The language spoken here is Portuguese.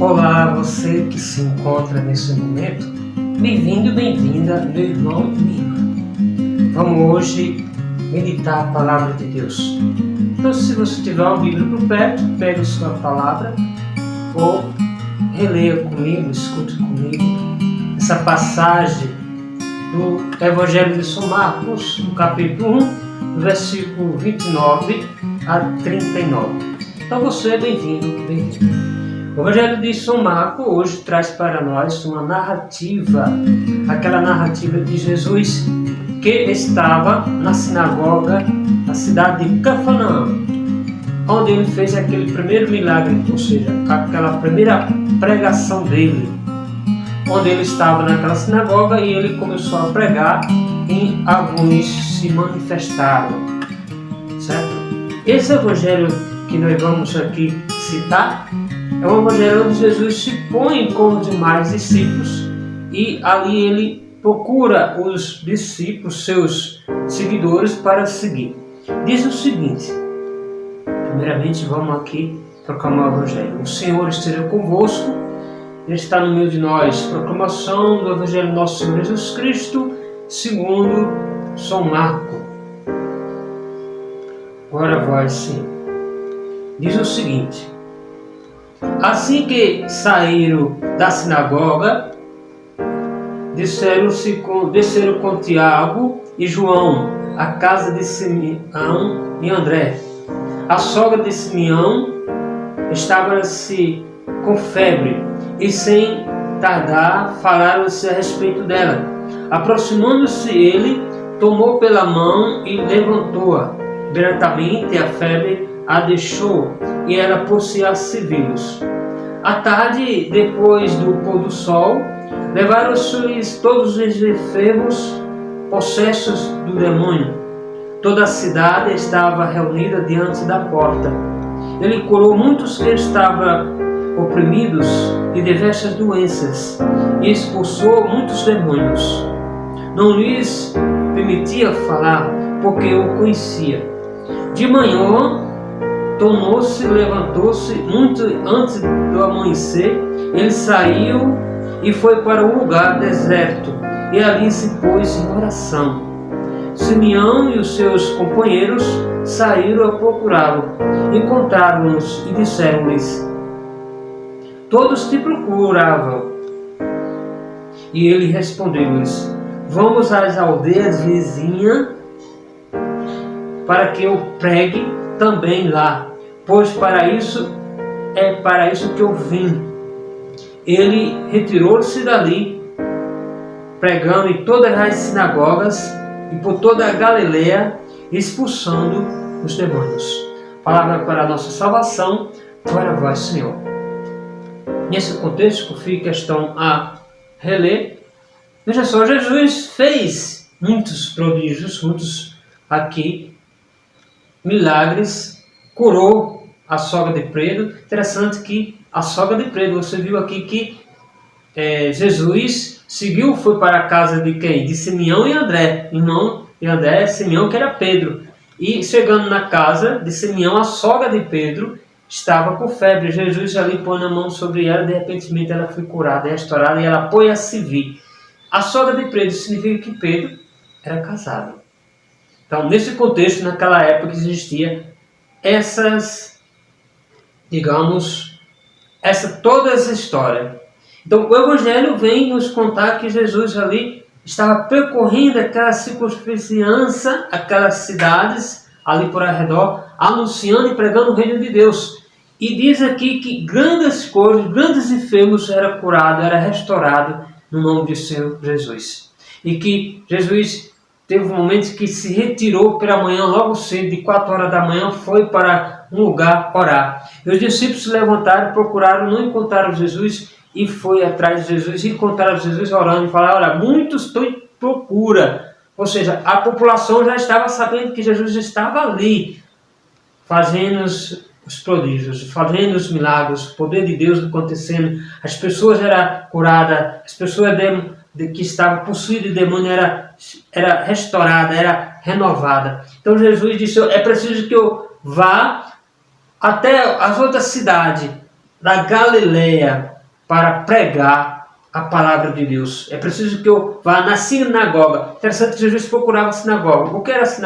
Olá, você que se encontra nesse momento, bem-vindo, bem-vinda, meu irmão e minha irmã. Vamos hoje meditar a palavra de Deus. Então, se você tiver uma Bíblia por perto, pegue sua palavra ou releia comigo, escute comigo essa passagem do Evangelho de São Marcos, no capítulo 1, versículo 29 a 39. Então, você é bem-vindo, bem-vindo. O Evangelho de São Marcos hoje traz para nós uma narrativa, aquela narrativa de Jesus que estava na sinagoga, na cidade de Cafarnaum, onde ele fez aquele primeiro milagre, ou seja, aquela primeira pregação dele, onde ele estava naquela sinagoga e ele começou a pregar e alguns se manifestaram, certo? Esse Evangelho que nós vamos aqui citar é um evangelho onde Jesus se põe com os demais discípulos e ali ele procura os discípulos, seus seguidores, para seguir. Diz o seguinte: primeiramente vamos aqui proclamar o evangelho. O Senhor esteja convosco, Ele está no meio de nós. Proclamação do evangelho do nosso Senhor Jesus Cristo, segundo São Marcos. Glória a vós, Senhor. Diz o seguinte: assim que saíram da sinagoga, desceram com Tiago e João à casa de Simeão e André. A sogra de Simeão estava-se com febre e sem tardar falaram-se a respeito dela. Aproximando-se ele, tomou pela mão e levantou-a. Imediatamente a febre a deixou e ela pôs-se a servi-los. À tarde, depois do pôr do sol, levaram-se todos os enfermos possessos do demônio. Toda a cidade estava reunida diante da porta. Ele curou muitos que estavam oprimidos de diversas doenças e expulsou muitos demônios. Não lhes permitia falar, porque o conhecia. De manhã, levantou-se muito antes do amanhecer. Ele saiu e foi para um lugar deserto e ali se pôs em oração. Simeão e os seus companheiros saíram a procurá-lo, encontraram-nos e disseram-lhes: todos te procuravam. E ele respondeu-lhes: vamos às aldeias vizinhas para que eu pregue também lá, pois para isso que eu vim. Ele retirou-se dali, pregando em todas as sinagogas e por toda a Galileia, expulsando os demônios. Palavra para a nossa salvação, glória a vós, Senhor. Nesse contexto, confio questão a reler. Veja só, Jesus fez muitos prodígios, muitos aqui milagres, curou a sogra de Pedro. Interessante que a sogra de Pedro, você viu aqui que Jesus seguiu, foi para a casa de quem? De Simeão e André, irmão de André, Simeão que era Pedro. E chegando na casa de Simeão, a sogra de Pedro estava com febre. Jesus ali põe a mão sobre ela, de repente ela foi curada, restaurada, e ela põe a se vir. A sogra de Pedro significa que Pedro era casado. Então, nesse contexto, naquela época existia toda essa história. Então, o Evangelho vem nos contar que Jesus ali estava percorrendo aquela circunvizinhança, aquelas cidades ali por arredor, anunciando e pregando o reino de Deus. E diz aqui que grandes coisas, grandes enfermos eram curados, era restaurado no nome do Senhor Jesus. E que Jesus teve um momento que se retirou pela manhã, logo cedo, de 4 horas da manhã, foi para um lugar orar. E os discípulos se levantaram, procuraram, não encontraram Jesus, e foi atrás de Jesus, e encontraram Jesus orando, e falaram: olha, muitos estão em procura. Ou seja, a população já estava sabendo que Jesus estava ali, fazendo os prodígios, fazendo os milagres, o poder de Deus acontecendo. As pessoas eram curadas, as pessoas que estavam possuídas de demônio era restaurada, era renovada. Então Jesus disse: é preciso que eu vá até as outras cidades, da Galileia para pregar a palavra de Deus. É preciso que eu vá na sinagoga. Interessante que Jesus procurava a sinagoga. O que era a sinagoga?